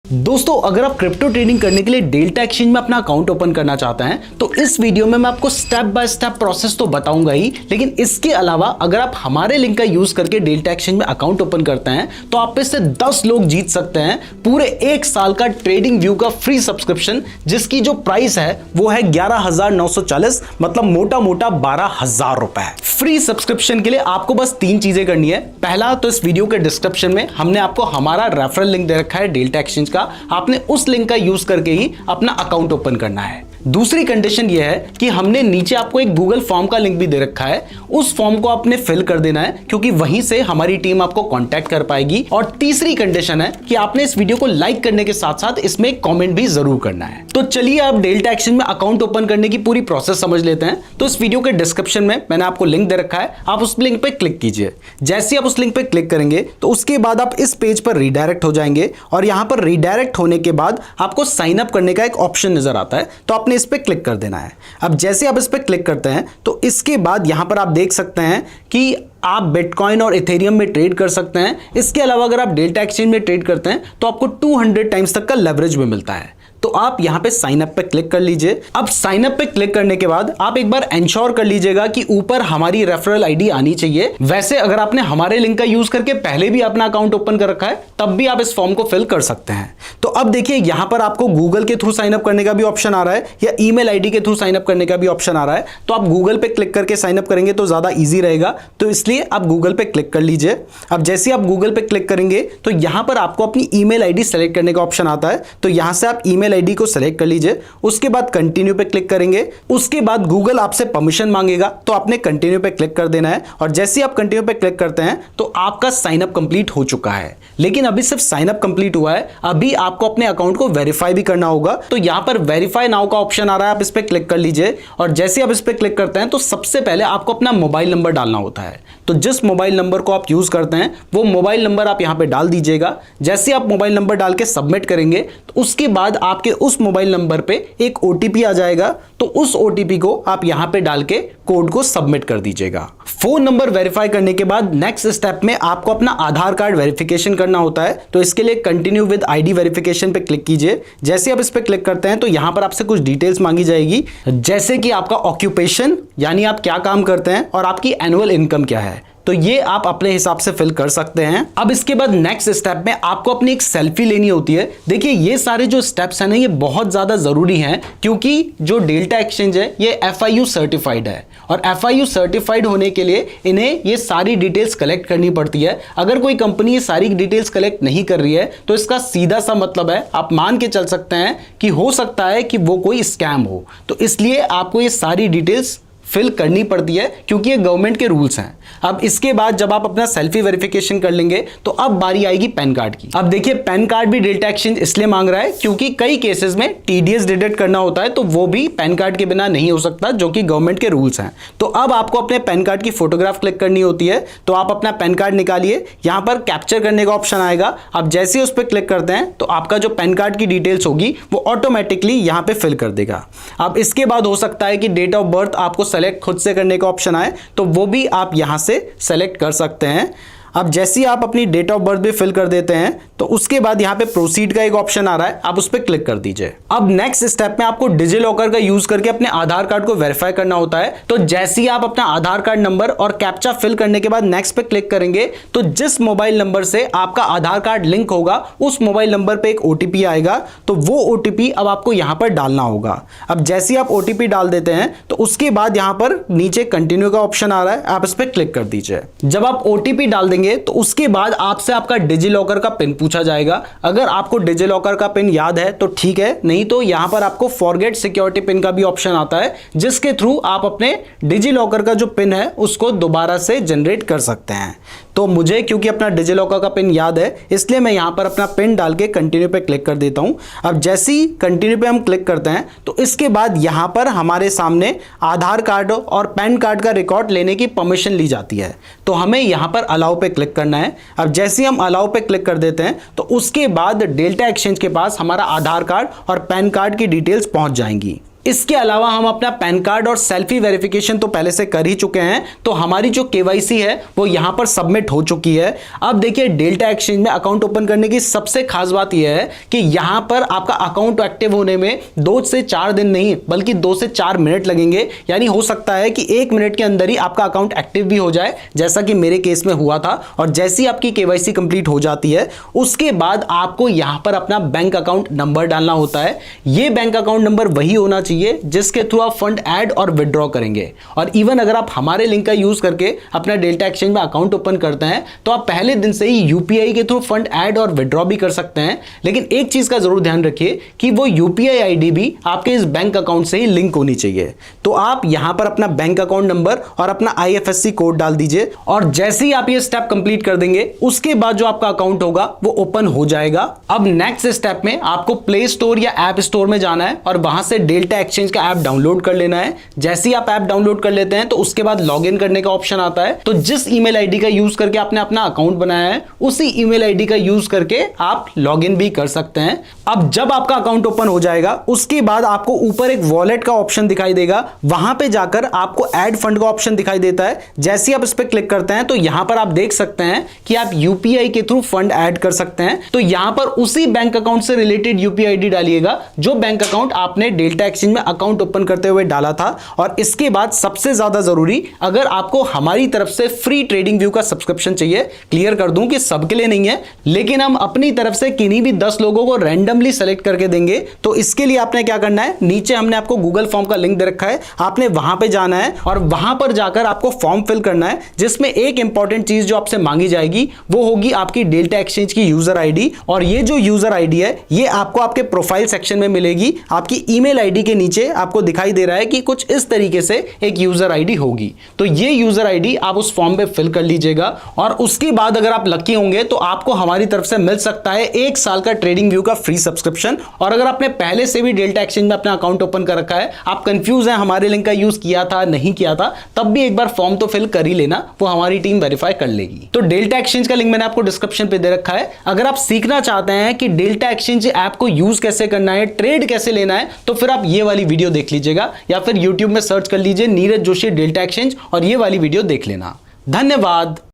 दोस्तों, अगर आप क्रिप्टो ट्रेडिंग करने के लिए डेल्टा एक्सचेंज में अपना अकाउंट ओपन करना चाहते हैं तो इस वीडियो में मैं आपको स्टेप बाय स्टेप प्रोसेस तो बताऊंगा ही, लेकिन इसके अलावा अगर आप हमारे लिंक का यूज करके डेल्टा एक्सचेंज में अकाउंट ओपन करते हैं तो आप इससे 10 लोग जीत सकते हैं पूरे 1 साल का ट्रेडिंग व्यू का फ्री सब्सक्रिप्शन, जिसकी जो प्राइस है वो है 11,940, मतलब मोटा मोटा 12,000 रुपए। फ्री सब्सक्रिप्शन के लिए आपको बस 3 चीजें करनी है। पहला तो इस वीडियो के डिस्क्रिप्शन में हमने आपको हमारा रेफरल लिंक दे रखा है डेल्टा एक्सचेंज का, आपने उस लिंक का यूज करके ही अपना अकाउंट ओपन करना है। दूसरी कंडीशन यह है कि हमने नीचे आपको एक गूगल फॉर्म का लिंक भी दे रखा है, उस फॉर्म को आपने फिल कर देना है क्योंकि वहीं से हमारी टीम आपको कांटेक्ट कर पाएगी। और तीसरी कंडीशन है कि आपने इस वीडियो को लाइक करने के साथ साथ इसमें एक कमेंट भी जरूर करना है। तो चलिए आप डेल्टा एक्सचेंज में अकाउंट ओपन करने की पूरी प्रोसेस समझ लेते हैं। तो इस वीडियो के डिस्क्रिप्शन में मैंने आपको लिंक दे रखा है, आप उस लिंक पे क्लिक कीजिए। जैसे आप उस लिंक पे क्लिक करेंगे तो उसके बाद आप इस पेज पर रीडायरेक्ट हो जाएंगे और यहां पर रीडायरेक्ट होने के बाद आपको साइन अप करने का एक ऑप्शन नजर आता है, तो आपने इस पे क्लिक कर देना है। अब जैसे आप इस पे क्लिक करते हैं तो इसके बाद यहां पर आप देख सकते हैं कि आप बिटकॉइन और इथेरियम में ट्रेड कर सकते हैं। इसके अलावा अगर आप डेल्टा एक्सचेंज में ट्रेड करते हैं तो आपको 200 टाइम्स तक का लेवरेज भी मिलता है। तो आप यहां पे साइन अप पे क्लिक कर लीजिए। अब साइन अप पे क्लिक करने के बाद आप एक बार एंश्योर कर लीजिएगा कि ऊपर हमारी रेफरल आईडी आनी चाहिए। वैसे अगर आपने हमारे लिंक का यूज करके पहले भी अपना अकाउंट ओपन कर रखा है तब भी आप इस फॉर्म को फिल कर सकते हैं। तो अब देखिए यहां पर आपको गूगल के थ्रू साइन अप करने का भी ऑप्शन आ रहा है या ईमेल आईडी के थ्रू साइन अप करने का भी ऑप्शन आ रहा है। तो आप गूगल पे क्लिक करके साइन अप करेंगे तो ज्यादा ईजी रहेगा, तो इसलिए आप गूगल पे क्लिक कर लीजिए। अब जैसे आप गूगल पे क्लिक करेंगे तो यहां पर आपको अपनी ईमेल आईडी सेलेक्ट करने का ऑप्शन आता है, तो यहां से आप ईमेल आईडी को सेलेक्ट लीजिए। उसके बाद कंटिन्यू पे क्लिक करेंगे। उसके बाद गूगल आपसे परमिशन मांगेगा तो आपने कंटिन्यू पे क्लिक कर देना है। और जैसे आप कंटिन्यू पे क्लिक करते हैं तो आपका साइन अप कंप्लीट हो चुका है। लेकिन अभी सिर्फ साइन अप कंप्लीट हुआ है, अभी आपको अपने अकाउंट को वेरीफाई भी करना होगा। तो यहां पर वेरीफाई नाउ का ऑप्शन आ रहा है, आप इस पे क्लिक कर लीजिए। और जैसे आप इस पे क्लिक करते हैं तो सबसे पहले आपको अपना मोबाइल नंबर डालना होता है। तो जिस मोबाइल नंबर को आप यूज करते हैं वो मोबाइल नंबर आप यहां पे डाल दीजिएगा। जैसे आप मोबाइल नंबर डाल के सबमिट करेंगे तो उसके बाद आपके उस मोबाइल नंबर पे एक ओटीपी आ जाएगा, तो उस ओटीपी को आप यहां पे डाल के कोड को सबमिट कर दीजिएगा। फोन नंबर वेरीफाई करने के बाद नेक्स्ट स्टेप में आपको अपना आधार कार्ड वेरिफिकेशन करना होता है। तो इसके लिए कंटिन्यू विद आईडी वेरिफिकेशन पे क्लिक कीजिए। जैसे आप इस पे क्लिक करते हैं तो यहां पर आपसे कुछ डिटेल्स मांगी जाएगी, जैसे कि आपका ऑक्यूपेशन यानी आप क्या काम करते हैं और आपकी एनुअल इनकम क्या है। तो ये आप अपने हिसाब से फिल कर सकते हैं। अब इसके बाद नेक्स्ट स्टेप में आपको अपनी एक सेल्फी लेनी होती है। देखिए ये सारे जो स्टेप्स हैं ना ये बहुत ज्यादा जरूरी हैं, क्योंकि जो डेल्टा एक्सचेंज है ये FIU सर्टिफाइड है और FIU सर्टिफाइड होने के लिए इन्हें ये सारी डिटेल्स कलेक्ट करनी पड़ती है। अगर कोई कंपनी ये सारी डिटेल्स कलेक्ट नहीं कर रही है तो इसका सीधा सा मतलब है, आप मान के चल सकते हैं कि हो सकता है कि वो कोई स्कैम हो। तो इसलिए आपको ये सारी डिटेल्स फिल करनी पड़ती है क्योंकि ये गवर्नमेंट के रूल्स हैं। अब इसके बाद जब आप अपना सेल्फी वेरिफिकेशन कर लेंगे तो अब बारी आएगी पैन कार्ड की। अब देखिए पैन कार्ड भी डेल्टा एक्सचेंज इसलिए मांग रहा है क्योंकि कई केसेस में TDS डिडक्ट करना होता है, तो वो भी पैन कार्ड के बिना नहीं हो सकता, जो कि गवर्नमेंट के रूल्स हैं। तो अब आपको अपने पैन कार्ड की फोटोग्राफ क्लिक करनी होती है। तो आप अपना पैन कार्ड निकालिए, यहां पर कैप्चर करने का ऑप्शन आएगा। अब जैसे उस पर क्लिक करते हैं तो आपका जो पैन कार्ड की डिटेल्स होगी वो ऑटोमेटिकली यहां पर फिल कर देगा। अब इसके बाद हो सकता है कि डेट ऑफ बर्थ आपको सेलेक्ट खुद से करने का ऑप्शन आए, तो वो भी आप यहां से सेलेक्ट कर सकते हैं। अब जैसे ही आप अपनी डेट ऑफ बर्थ भी फिल कर देते हैं तो उसके बाद यहां पे प्रोसीड का एक ऑप्शन आ रहा है, आप उस पर क्लिक कर दीजिए। अब नेक्स्ट स्टेप में आपको डिजी लॉकर का यूज करके अपने आधार कार्ड को वेरीफाई करना होता है। तो जैसे ही आप अपना आधार कार्ड नंबर और कैप्चा फिल करने के बाद नेक्स्ट पे क्लिक करेंगे तो जिस मोबाइल नंबर से आपका आधार कार्ड लिंक होगा उस मोबाइल नंबर पे एक OTP आएगा, तो वो OTP अब आपको यहां पर डालना होगा। अब जैसे ही आप OTP डाल देते हैं तो उसके बाद यहां पर नीचे कंटिन्यू का ऑप्शन आ रहा है, आप इस पर क्लिक कर दीजिए। जब आप OTP डाल देंगे तो उसके बाद आपसे आपका डिजी लॉकर का पिन पूछा जाएगा। अगर आपको डिजी लॉकर का पिन याद है तो ठीक है, नहीं तो यहां पर आपको फॉरगेट सिक्योरिटी पिन का भी ऑप्शन आता है, जिसके थ्रू आप अपने डिजी लॉकर का जो पिन है उसको दोबारा से जनरेट कर सकते हैं। तो मुझे क्योंकि अपना डिजी लॉकर का पिन याद है इसलिए मैं यहां पर अपना पिन डाल के कंटिन्यू पे क्लिक कर देता हूं। अब जैसे ही कंटिन्यू पे हम क्लिक करते हैं तो इसके बाद यहां पर हमारे सामने आधार कार्ड और पैन कार्ड का रिकॉर्ड लेने की परमिशन ली जाती है। तो हमें यहां पर अलाउ पे क्लिक करना है। अब जैसे ही हम अलाउ पे क्लिक कर देते हैं तो उसके बाद डेल्टा एक्सचेंज के पास हमारा आधार कार्ड और पैन कार्ड की डिटेल्स पहुंच जाएंगी। इसके अलावा हम अपना पैन कार्ड और सेल्फी वेरिफिकेशन तो पहले से कर ही चुके हैं, तो हमारी जो केवाईसी है वो यहां पर सबमिट हो चुकी है। अब देखिए डेल्टा एक्सचेंज में अकाउंट ओपन करने की सबसे खास बात यह है कि यहां पर आपका अकाउंट एक्टिव होने में 2 से 4 दिन नहीं बल्कि 2 से 4 मिनट लगेंगे। यानी हो सकता है कि 1 मिनट के अंदर ही आपका अकाउंट एक्टिव भी हो जाए, जैसा कि मेरे केस में हुआ था। और जैसी आपकी केवाईसी कंप्लीट हो जाती है उसके बाद आपको यहां पर अपना बैंक अकाउंट नंबर डालना होता है। यह बैंक अकाउंट नंबर वही होना चाहिए जिसके थ्रू आप फंड ऐड और विड्रॉ करेंगे। और इवन अगर आप हमारे लिंक का यूज करके अपना डेल्टा एक्सचेंज में अकाउंट ओपन करते हैं तो आप पहले दिन से ही यूपीआई के थ्रू फंड ऐड और विड्रॉ भी कर सकते हैं। लेकिन एक चीज का जरूर ध्यान रखिए कि वो यूपीआई आईडी भी आपके इस बैंक अकाउंट से ही लिंक होनी चाहिए। तो आप यहां पर अपना बैंक अकाउंट नंबर और अपना आईएफएससी कोड डाल दीजिए और जैसे ही आप ये स्टेप कंप्लीट कर देंगे उसके बाद जो आपका अकाउंट होगा वो ओपन हो जाएगा। अब नेक्स्ट स्टेप में आपको प्ले स्टोर या ऐप स्टोर में जाना है और वहां से डेल्टा एक्सचेंज का ऐप डाउनलोड कर लेना है। जैसे ही आप ऐप डाउनलोड कर लेते हैं तो उसके बाद लॉगिन करने का ऑप्शन आता है। तो जिस ईमेल आईडी का यूज करके आपने अपना अकाउंट बनाया है उसी ईमेल आईडी का यूज करके आप लॉगिन भी कर सकते हैं। अब जब आपका अकाउंट ओपन हो जाएगा उसके बाद आपको ऊपर एक वॉलेट का ऑप्शन दिखाई देगा, वहां पे जाकर आपको ऐड फंड का ऑप्शन दिखाई देता है। जैसे ही आप इस पर क्लिक करते हैं तो यहां पर आप देख सकते हैं कि आप यूपीआई के थ्रू फंड ऐड कर सकते हैं। तो यहां पर उसी बैंक अकाउंट से रिलेटेड यूपीआई आईडी डालिएगा जो बैंक अकाउंट आपने डेल्टा एक्सचेंज में अकाउंट ओपन करते हुए डाला था। और इसके बाद सबसे ज्यादा जरूरी, अगर आपको हमारी तरफ से फ्री ट्रेडिंग व्यू का सब्सक्रिप्शन चाहिए, क्लियर कर दूं कि सबके लिए नहीं है, लेकिन हम अपनी तरफ से किन्हीं भी 10 लोगों को रैंडमली सेलेक्ट करके देंगे। तो इसके लिए आपने क्या करना है, नीचे हमने आपको गूगल फॉर्म का लिंक दे रखा है, आपने वहां पे जाना है और वहां पर जाकर आपको फॉर्म फिल करना है, जिसमें एक इंपॉर्टेंट चीज जो आपसे मांगी जाएगी वो होगी आपकी डेल्टा एक्सचेंज की यूजर आईडी। और ये जो यूजर आईडी है ये आपको आपके प्रोफाइल सेक्शन में मिलेगी। आपकी ईमेल आईडी के नीचे आपको दिखाई दे रहा है कि कुछ इस तरीके से एक यूजर आईडी होगी। तो ये यूजर आईडी आप उस फॉर्म पे फिल कर लीजिएगा और उसके बाद अगर आप लकी होंगे तो आपको हमारी तरफ से मिल सकता है 1 साल का ट्रेडिंग व्यू का फ्री सब्सक्रिप्शन। और अगर आपने पहले से भी डेल्टा एक्सचेंज में अपना अकाउंट ओपन कर रखा है, आप कंफ्यूज हैं हमारे लिंक का यूज किया था नहीं किया था, तब भी एक बार फॉर्म तो फिल कर ही लेना, वो हमारी टीम वेरीफाई कर लेगी। तो डेल्टा एक्सचेंज का लिंक मैंने आपको डिस्क्रिप्शन पे दे रखा है। अगर आप सीखना चाहते हैं कि डेल्टा एक्सचेंज ऐप को यूज कैसे करना है, ट्रेड कैसे लेना है, तो फिर आप ये वाली वीडियो देख लीजिएगा या फिर यूट्यूब में सर्च कर लीजिए नीरज जोशी डेल्टा एक्सचेंज और ये वाली वीडियो देख लेना। धन्यवाद।